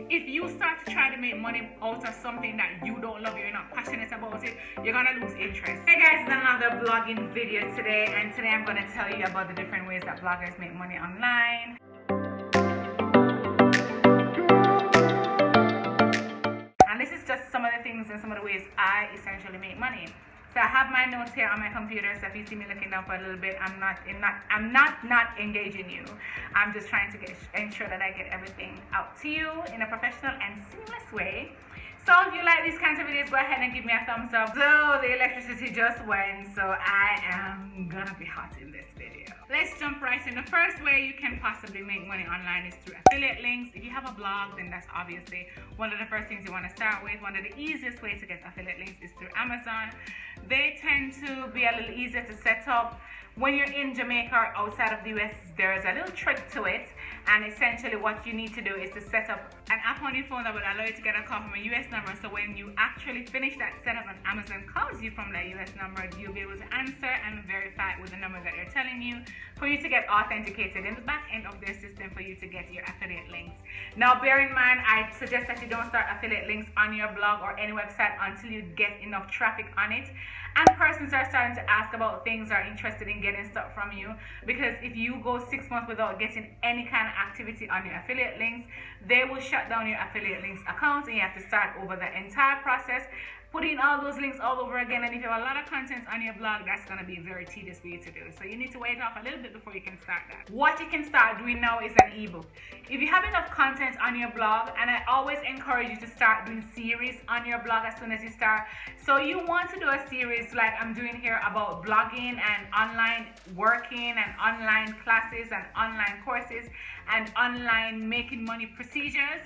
if you start to try to make money out of something that you don't love, you're not passionate about it, you're gonna lose interest. Hey guys, it's another blogging video today, and today I'm gonna tell you about the different ways that bloggers make money online. And this is just some of the things and some of the ways I essentially make money. So I have my notes here on my computer, so if you see me looking down for a little bit, I'm not engaging you. I'm just trying to ensure that I get everything out to you in a professional and seamless way. So if you like these kinds of videos, go ahead and give me a thumbs up. So the electricity just went, so I am gonna be hot in this video. Let's jump right in. The first way you can possibly make money online is through affiliate links. If you have a blog, then that's obviously one of the first things you want to start with. One of the easiest ways to get affiliate links is through Amazon. They tend to be a little easier to set up. When you're in Jamaica or outside of the US, there's a little trick to it, and essentially what you need to do is to set up an app on your phone that will allow you to get a call from a US number. So when you actually finish that setup and Amazon calls you from that US number, you'll be able to answer and verify it with the number that they're telling you for you to get authenticated in the back end of their system for you to get your affiliate links. Now bear in mind, I suggest that you don't start affiliate links on your blog or any website until you get enough traffic on it and persons are starting to ask about things, are interested in getting stuff from you. Because if you go 6 months without getting any kind of activity on your affiliate links, they will shut down your affiliate links account and you have to start over the entire process, putting all those links all over again. And if you have a lot of content on your blog, that's going to be very tedious for you to do. So you need to wait off a little bit before you can start that. What you can start doing now is an ebook. If you have enough content on your blog, and I always encourage you to start doing series on your blog as soon as you start. So you want to do a series like I'm doing here about blogging and online working and online classes and online courses and online making money procedures.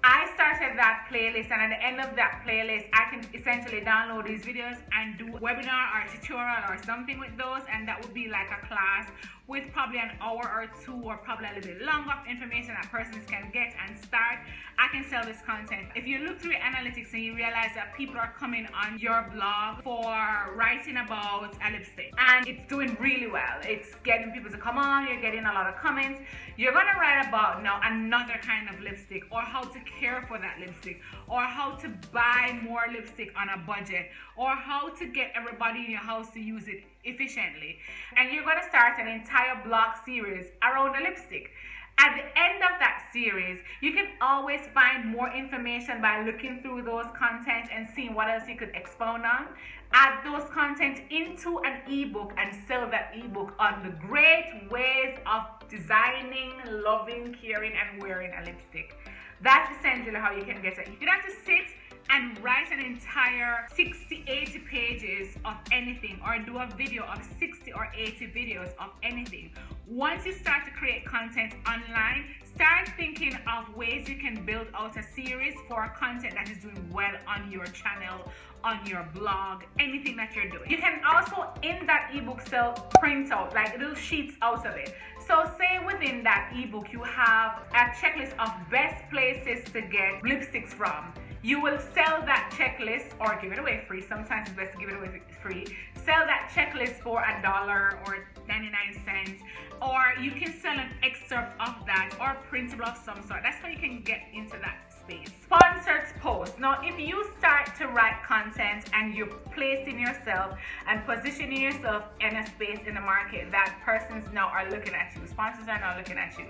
I started that playlist, and at the end of that playlist, I can essentially download these videos and do a webinar or a tutorial or something with those, and that would be like a class with probably an hour or two or probably a little bit longer of information that persons can get and start. I can sell this content. If you look through your analytics and you realize that people are coming on your blog for writing about a lipstick and it's doing really well, it's getting people to come on, you're getting a lot of comments, you're gonna write about now another kind of lipstick, or how to care for that lipstick, or how to buy more lipstick on a budget, or how to get everybody in your house to use it efficiently. And you're going to start an entire blog series around the lipstick. At the end of that series, you can always find more information by looking through those content and seeing what else you could expound on. Add those content into an ebook and sell that ebook on the great ways of designing, loving, caring, and wearing a lipstick. That's essentially how you can get it. You don't have to sit and write an entire 60-80 pages of anything, or do a video of 60 or 80 videos of anything. Once you start to create content online, start thinking of ways you can build out a series for content that is doing well on your channel, on your blog, anything that you're doing. You can also, in that ebook, sell printout, like little sheets out of it. So say within that ebook you have a checklist of best places to get lipsticks from. You will sell that checklist or give it away free. Sometimes it's best to give it away free. Sell that checklist for $1 or 99 cents, or you can sell an excerpt of that or printable of some sort. That's how you can get into that space. Sponsored posts. Now, if you start to write content and you're placing yourself and positioning yourself in a space in the market that persons now are looking at you, sponsors are now looking at you,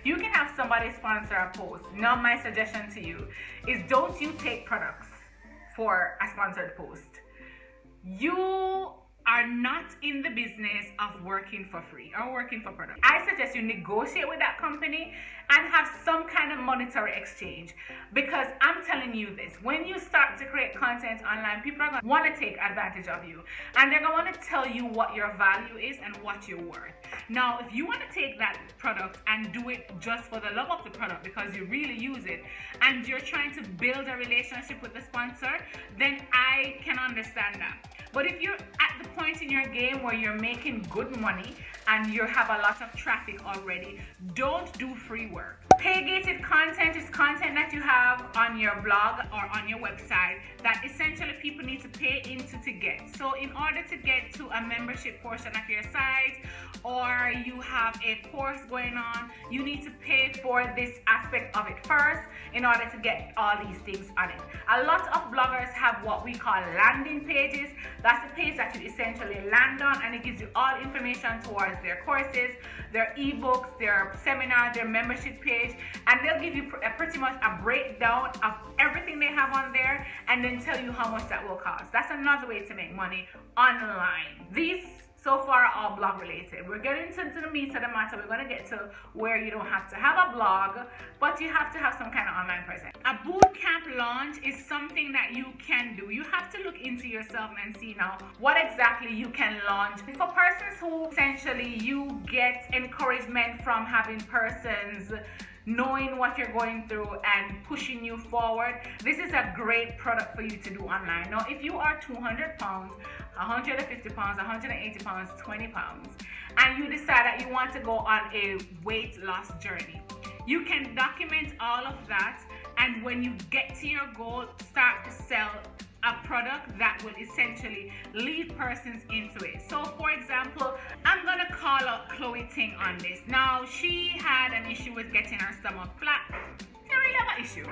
you can have somebody sponsor a post. Now, my suggestion to you is, don't you take products for a sponsored post. You are not in the business of working for free or working for product. I suggest you negotiate with that company and have some kind of monetary exchange, because I'm telling you this, when you start to create content online, people are going to want to take advantage of you, and they're going to want to tell you what your value is and what you're worth. Now, if you want to take that product and do it just for the love of the product because you really use it and you're trying to build a relationship with the sponsor, then I can understand that. But if you're at the point in your game where you're making good money and you have a lot of traffic already, don't do free work. Pay gated content is content that you have on your blog or on your website that essentially people need to pay into to get. So in order to get to a membership portion of your site, or you have a course going on, you need to pay for this aspect of it first in order to get all these things on it. A lot of bloggers have what we call landing pages. That's the page that you essentially land on, and it gives you all information towards their courses, their ebooks, their seminar, their membership page, and they'll give you pretty much a breakdown of everything they have on there and then tell you how much that will cost. That's another way to make money online. These so far are all blog related. We're getting into the meat of the matter. We're going to get to where you don't have to have a blog, but you have to have some kind of online presence. A bootcamp launch is something that you can do. You have to look into yourself and see now what exactly you can launch. For persons who essentially you get encouragement from having persons knowing what you're going through and pushing you forward, this is a great product for you to do online. Now, if you are 200 pounds, 150 pounds, 180 pounds, 20 pounds, and you decide that you want to go on a weight loss journey, you can document all of that, and when you get to your goal, start to sell a product that will essentially lead persons into it. So for example, I'm gonna call out Chloe Ting on this. Now, she had an issue with getting her stomach flat. She don't really have an issue.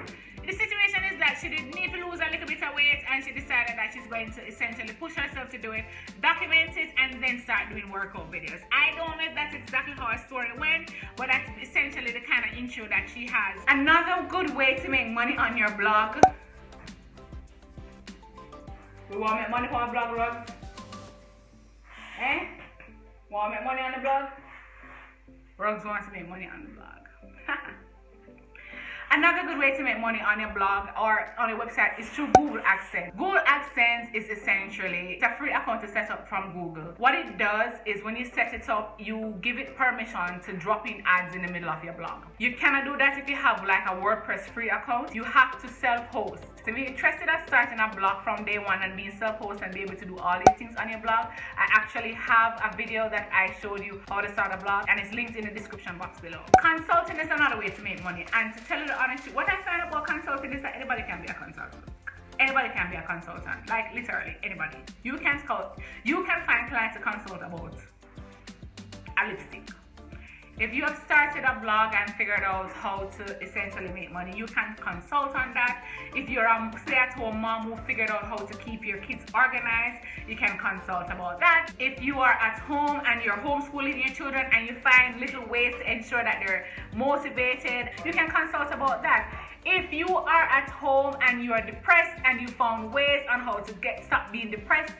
The situation is that she did need to lose a little bit of weight, and she decided that she's going to essentially push herself to do it, document it, and then start doing workout videos. I don't know if that's exactly how her story went, but that's essentially the kind of intro that she has. Another good way to make money on your blog. We want to make money from our blog, Rugs? Eh? Want to make money on the blog? Rugs wants to make money on the blog. Another good way to make money on your blog or on your website is through Google Adsense. Google Adsense is essentially a free account to set up from Google. What it does is when you set it up, you give it permission to drop in ads in the middle of your blog. You cannot do that if you have like a WordPress free account. You have to self-host. To be interested in starting a blog from day one and being self-host and be able to do all these things on your blog, I actually have a video that I showed you how to start a blog, and it's linked in the description box below. Consulting is another way to make money, and to tell you the honest truth, what I find about consulting is that anybody can be a consultant. Anybody can be a consultant, like literally anybody. You can find clients to consult about a lipstick. If you have started a blog and figured out how to essentially make money, you can consult on that. If you're a stay-at-home mom who figured out how to keep your kids organized, you can consult about that. If you are at home and you're homeschooling your children and you find little ways to ensure that they're motivated, you can consult about that. If you are at home and you are depressed and you found ways on how to stop being depressed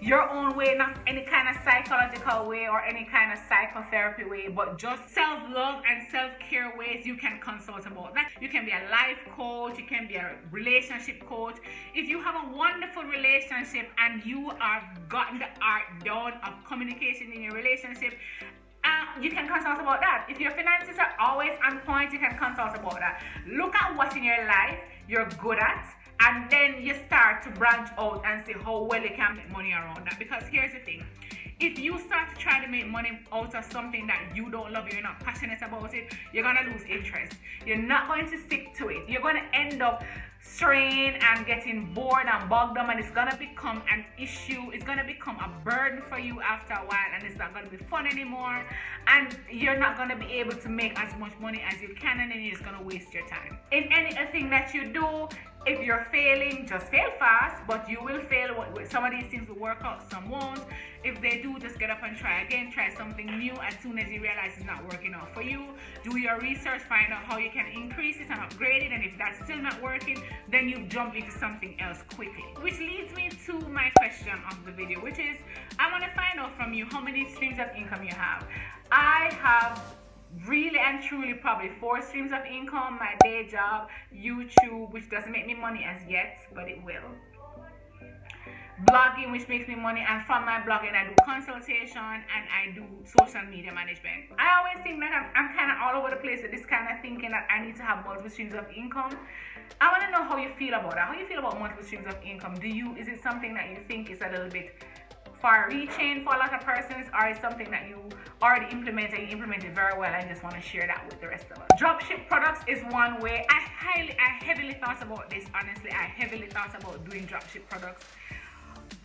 your own way, not any kind of psychological way or any kind of psychotherapy way, but just self-love and self-care ways, you can consult about that. You can be a life coach, you can be a relationship coach. If you have a wonderful relationship and you have gotten the art down of communication in your relationship, you can consult about that. If your finances are always on point, you can consult about that. Look at what in your life you're good at, and then you start to branch out and see how well you can make money around that. Because here's the thing, if you start to try to make money out of something that you don't love, you're not passionate about it, you're gonna lose interest. You're not going to stick to it. You're gonna end up straying and getting bored and bogged down, and it's gonna become an issue. It's gonna become a burden for you after a while, and it's not gonna be fun anymore, and you're not gonna be able to make as much money as you can, and then you're just gonna waste your time. In anything that you do, if you're failing, just fail fast, but you will fail. Some of these things will work out, some won't. If they do, just get up and try again. Try something new as soon as you realize it's not working out for you. Do your research, find out how you can increase it and upgrade it, and if that's still not working, then you jump into something else quickly. Which leads me to my question of the video, which is, I want to find out from you how many streams of income you have. I have really and truly probably 4 streams of income: my day job, YouTube, which doesn't make me money as yet, but it will, blogging, which makes me money, and from my blogging I do consultation and I do social media management. I always think that I'm kind of all over the place with this kind of thinking that I need to have multiple streams of income. I want to know how you feel about that. How you feel about multiple streams of income? Is it something that you think is a little bit far-reaching for a lot of persons, or is something that you already implemented, you implement it very well, and just want to share that with the rest of us. Dropship products is one way. I heavily thought about this, honestly. I heavily thought about doing dropship products.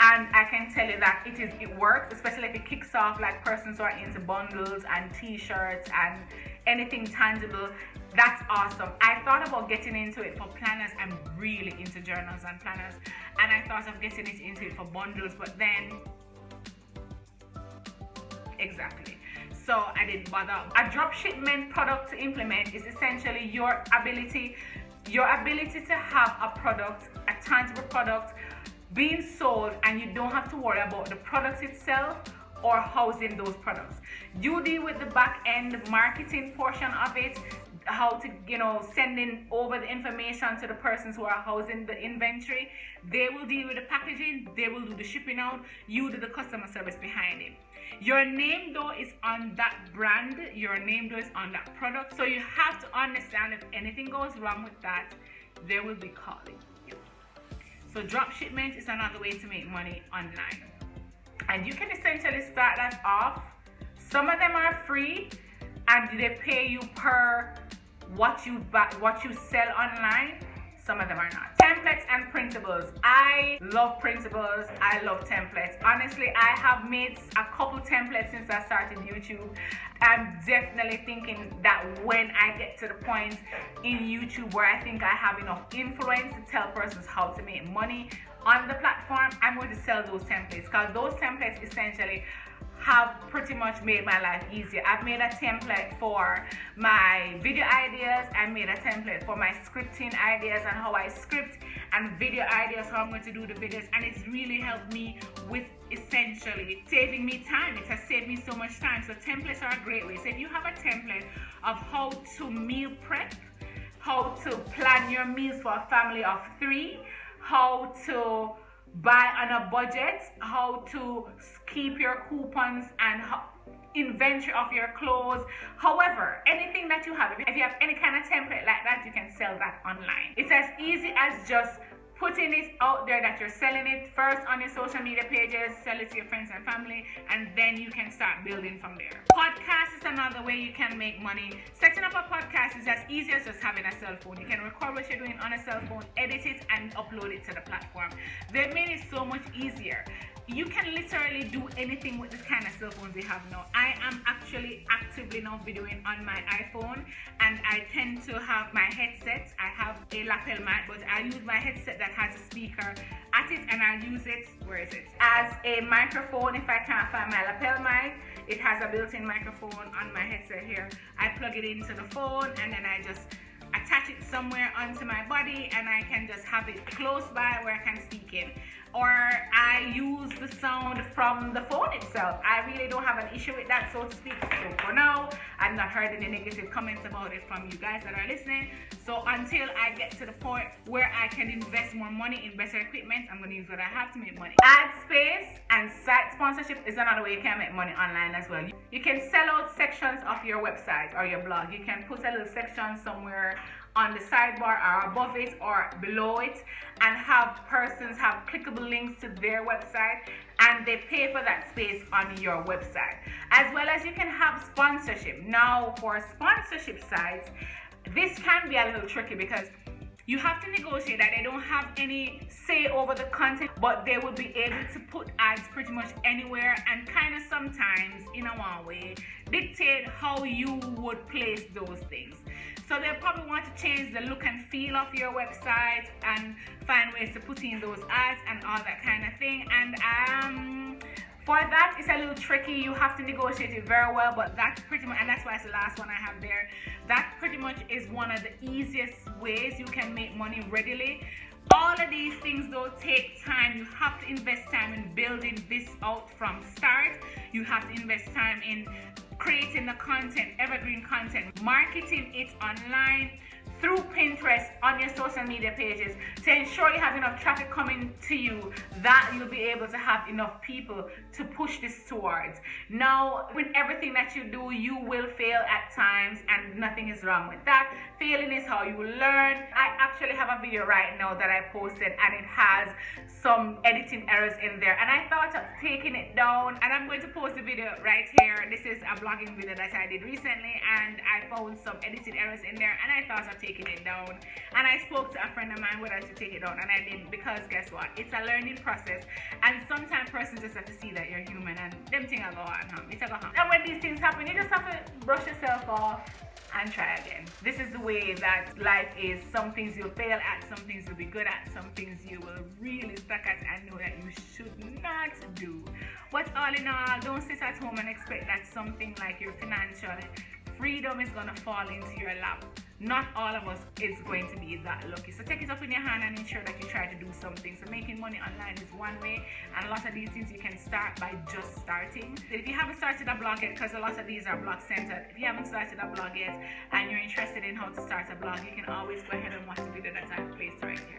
And I can tell you that it works, especially if it kicks off like persons who are into bundles and t-shirts and anything tangible. That's awesome. I thought about getting into it for planners. I'm really into journals and planners, and I thought of getting into it for bundles, but then exactly. So I didn't bother. A drop shipment product to implement is essentially your ability to have a product, a tangible product being sold, and you don't have to worry about the product itself or housing those products. You deal with the back end marketing portion of it, how to, sending over the information to the persons who are housing the inventory. They will deal with the packaging, they will do the shipping out, you do the customer service behind it. Your name though is on that brand, your name though is on that product. So you have to understand if anything goes wrong with that, they will be calling you. So drop shipment is another way to make money online. And you can essentially start that off. Some of them are free and they pay you per what you sell online. Some of them are not. Templates and printables. I love printables. I love templates. Honestly, I have made a couple templates since I started YouTube. I'm definitely thinking that when I get to the point in YouTube where I think I have enough influence to tell persons how to make money on the platform, I'm going to sell those templates, because those templates essentially have pretty much made my life easier. I've made a template for my video ideas. I made a template for my scripting ideas and how I script, and video ideas, how I'm going to do the videos, and it's really helped me with essentially saving me time. It has saved me so much time. So templates are a great way. So if you have a template of how to meal prep, how to plan your meals for a family of 3, how to buy on a budget, how to keep your coupons and inventory of your clothes, however, anything that you have, if you have any kind of template like that, you can sell that online. It's as easy as just putting it out there that you're selling it first on your social media pages, sell it to your friends and family, and then you can start building from there. Podcast is another way you can make money. Setting up a podcast is as easy as just having a cell phone. You can record what you're doing on a cell phone, edit it, and upload it to the platform. They've made it so much easier. You can literally do anything with this kind of cell phones we have now. I am actually actively now videoing on my iPhone, and I tend to have my headset. I have a lapel mic, but I use my headset that has a speaker at it, and I use it, where is it, as a microphone if I can't find my lapel mic. It has a built-in microphone on my headset here. I plug it into the phone, and then I just attach it somewhere onto my body, and I can just have it close by where I can speak in. Or I use the sound from the phone itself. I really don't have an issue with that, so to speak. So for now, I've not heard any negative comments about it from you guys that are listening. So until I get to the point where I can invest more money in better equipment, I'm going to use what I have to make money. Ad space and site sponsorship is another way you can make money online as well. You can sell out sections of your website or your blog. You can put a little section somewhere on the sidebar or above it or below it, and have persons have clickable links to their website, and they pay for that space on your website. As well as you can have sponsorship. Now for sponsorship sites, this can be a little tricky because you have to negotiate that they don't have any say over the content, but they will be able to put ads pretty much anywhere, and kind of sometimes in a one way dictate how you would place those things. So they'll probably want to change the look and feel of your website and find ways to put in those ads and all that kind of thing. And for that, it's a little tricky. You have to negotiate it very well, but that's pretty much, and that's why it's the last one I have there. That pretty much is one of the easiest ways you can make money readily. All of these things though take time. You have to invest time in building this out from start. You have to invest time in creating the content, evergreen content, marketing it online through Pinterest, on your social media pages to ensure you have enough traffic coming to you that you'll be able to have enough people to push this towards. Now, with everything that you do, you will fail at times, and nothing is wrong with that. Failing is how you learn. I actually have a video right now that I posted, and it has some editing errors in there, and I thought of taking it down, and I'm going to post the video right here. This is a blogging video that I did recently, and I found some editing errors in there, and I thought of taking it down. And I spoke to a friend of mine whether to take it down, and I didn't, because guess what? It's a learning process, and sometimes persons just have to see that you're human, and them things are go on. It's a go on. And when these things happen, you just have to brush yourself off and try again. This is the way that life is. Some things you'll fail at, some things you'll be good at, some things you will really stuck at and know that you should not do. But all in all, don't sit at home and expect that something like your financial freedom is gonna fall into your lap. Not all of us is going to be that lucky. So take it up in your hand and ensure that you try to do something. So making money online is one way, and a lot of these things you can start by just starting. So if you haven't started a blog yet, because a lot of these are blog centered, if you haven't started a blog yet and you're interested in how to start a blog, you can always go ahead and watch the video that I've placed right here.